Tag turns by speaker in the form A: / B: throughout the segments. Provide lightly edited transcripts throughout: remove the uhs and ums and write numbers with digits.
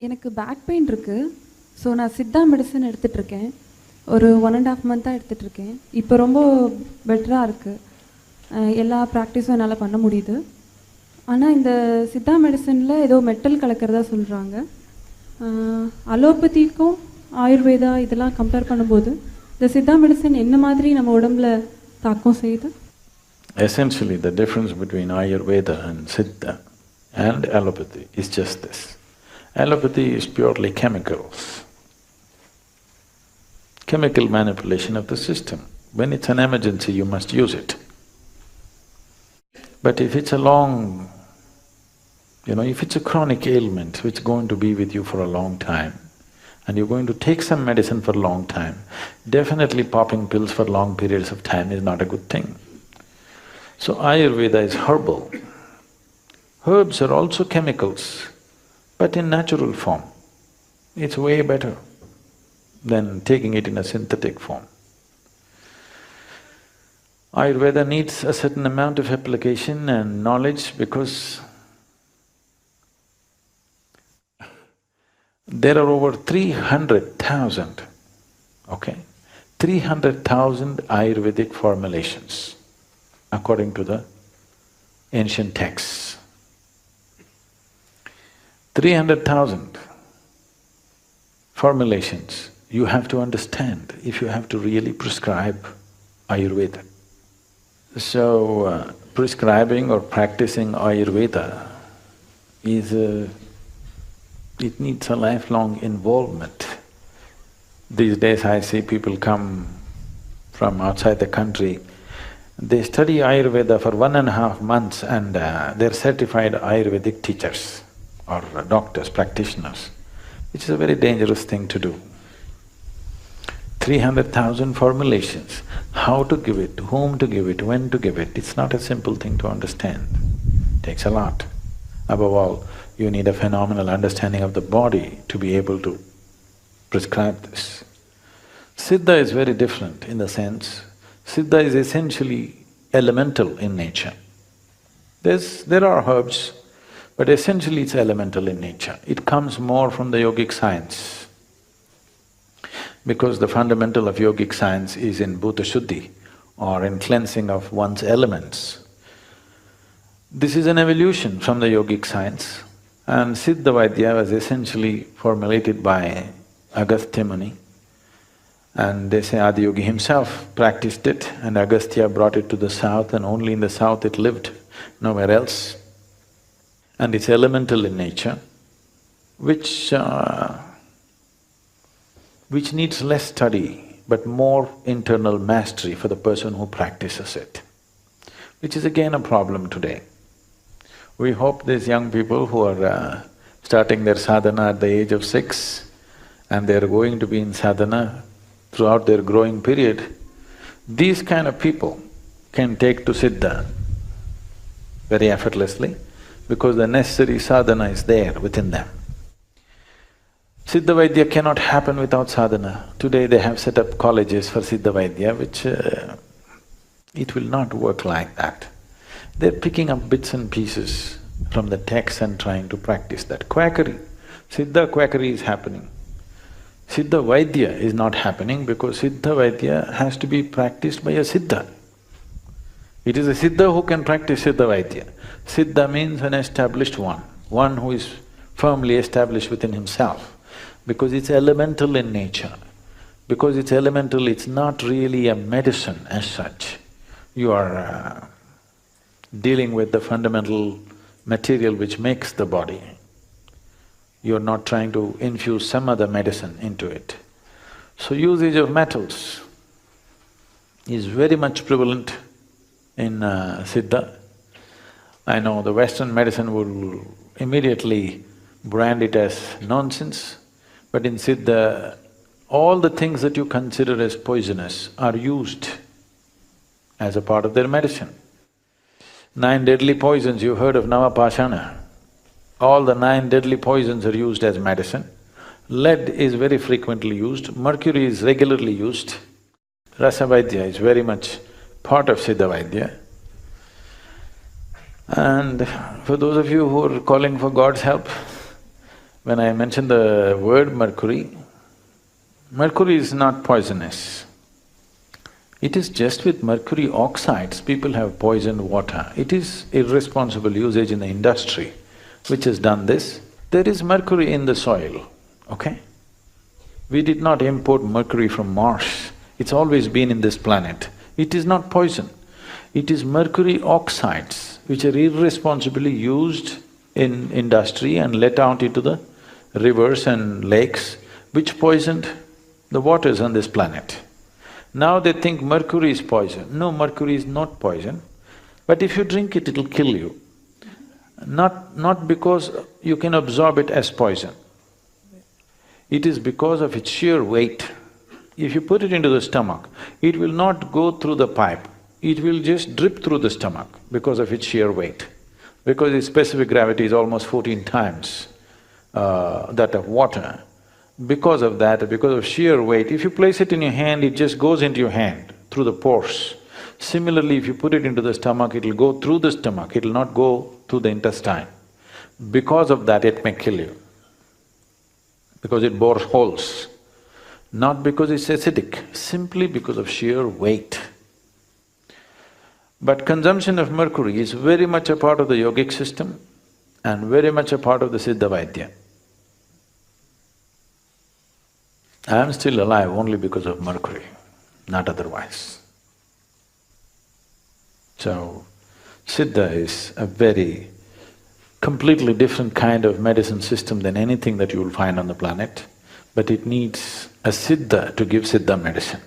A: எனக்கு back pain இருக்குது. So நான் சித்தா மெடிசன் எடுத்துகிட்ருக்கேன். ஒரு 1.5 மந்த்தாக எடுத்துகிட்ருக்கேன். இப்போ ரொம்ப பெட்டராக இருக்குது. எல்லா ப்ராக்டிஸும் என்னால் பண்ண முடியுது. ஆனால் இந்த சித்தா மெடிசனில் ஏதோ மெட்டல் கலக்கிறதா சொல்கிறாங்க. அலோபதிக்கும் ஆயுர்வேதா இதெல்லாம் கம்பேர் பண்ணும்போது இந்த சித்தா மெடிசன் என்ன மாதிரி நம்ம உடம்புல தாக்கம் செய்யுது?
B: Essentially, the difference between Ayurveda and Siddha and allopathy is just this. Allopathy is purely chemicals, chemical manipulation of the system. When it's an emergency, you must use it. But if it's a long… if it's a chronic ailment which is going to be with you for a long time, and you're going to take some medicine for a long time, definitely popping pills for long periods of time is not a good thing. So Ayurveda is herbal. Herbs are also chemicals, but in natural form. It's way better than taking it in a synthetic form. Ayurveda needs a certain amount of application and knowledge because there are over 300,000, okay, 300,000 Ayurvedic formulations according to the ancient texts. 300,000 formulations you have to understand if you have to really prescribe Ayurveda. So, prescribing or practicing Ayurveda is it needs a lifelong involvement. These days I see people come from outside the country, they study Ayurveda for 1.5 months and they're certified Ayurvedic teachers or doctors, practitioners, which is a very dangerous thing to do. 300,000 formulations, how to give it, to whom to give it, when to give it, it's not a simple thing to understand. It takes a lot. Above all, you need a phenomenal understanding of the body to be able to prescribe this. Siddha is very different in the sense, Siddha is essentially elemental in nature. There are herbs, but essentially it's elemental in nature. It comes more from the yogic science, because the fundamental of yogic science is in bhuta shuddhi or in cleansing of one's elements. This is an evolution from the yogic science, and Siddha Vaidya was essentially formulated by Agastya Muni, and they say Adiyogi himself practiced it and Agastya brought it to the south and only in the south it lived, nowhere else. And it's elemental in nature, which needs less study but more internal mastery for the person who practices it, which is again a problem today. We hope these young people who are starting their sadhana at the age of 6 and they're going to be in sadhana throughout their growing period, these kind of people can take to Siddha very effortlessly because the necessary sadhana is there within them. Siddha Vaidya cannot happen without sadhana. Today they have set up colleges for Siddha Vaidya, which it will not work like that. They're picking up bits and pieces from the text and trying to practice that. Quackery, Siddha quackery is happening. Siddha Vaidya is not happening because Siddha Vaidya has to be practiced by a Siddha. It is a Siddha who can practice Siddha Vaidya. Siddha means an established one who is firmly established within himself. Because it's elemental in nature. Because it's elemental, it's not really a medicine as such. You are dealing with the fundamental material which makes the body. You're not trying to infuse some other medicine into it. So usage of metals is very much prevalent in Siddha. I know the Western medicine will immediately brand it as nonsense, but in Siddha, all the things that you consider as poisonous are used as a part of their medicine. 9 deadly poisons, you've heard of Navapashana. All the 9 deadly poisons are used as medicine. Lead is very frequently used, mercury is regularly used. Rasa Vaidya is very much part of Siddha Vaidya. And for those of you who are calling for God's help, When I mention the word mercury, mercury is not poisonous. It is just with mercury oxides, people have poisoned water. It is irresponsible usage in the industry which has done this. There is mercury in the soil, okay? We did not import mercury from Mars. It's always been in this planet. It is not poison. It is mercury oxides which are irresponsibly used in industry and let out into the rivers and lakes, which poisoned the waters on this planet. Now they think mercury is poison. No, mercury is not poison, but if you drink it, it'll kill you. Not because you can absorb it as poison. It is because of its sheer weight. If you put it into the stomach, it will not go through the pipe, it will just drip through the stomach because of its sheer weight. Because its specific gravity is almost 14 times that of water. Because of that, because of sheer weight, if you place it in your hand, it just goes into your hand through the pores. Similarly, if you put it into the stomach, it'll go through the stomach, it'll not go through the intestine. Because of that, it may kill you, because it bores holes. Not because it's acidic, simply because of sheer weight. But consumption of mercury is very much a part of the yogic system and very much a part of the Siddha Vaidya. I am still alive only because of mercury, not otherwise. So, Siddha is a very completely different kind of medicine system than anything that you will find on the planet, but it needs a Siddha to give Siddha medicine.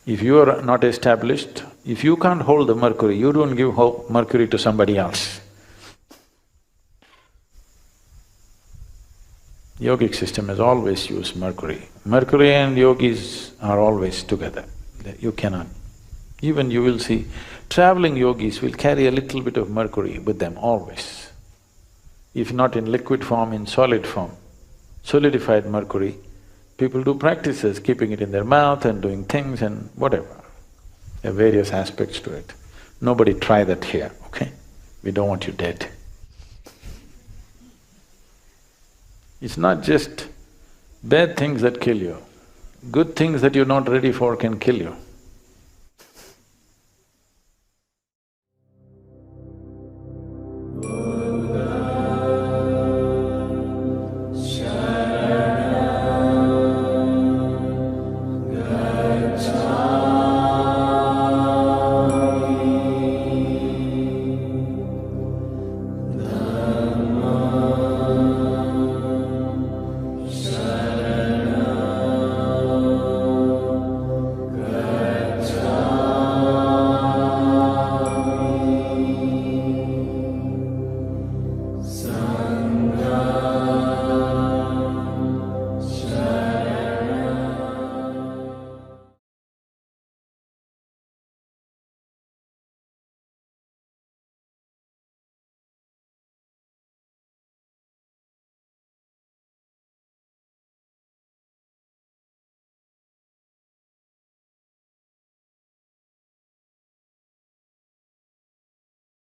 B: If you are not established, if you can't hold the mercury, you don't give mercury to somebody else. Yogic system has always used mercury. Mercury and yogis are always together. You cannot… Even you will see, traveling yogis will carry a little bit of mercury with them always. If not in liquid form, in solid form, solidified mercury, people do practices, keeping it in their mouth and doing things and whatever. There are various aspects to it. Nobody try that here, okay? We don't want you dead. It's not just bad things that kill you, good things that you're not ready for can kill you.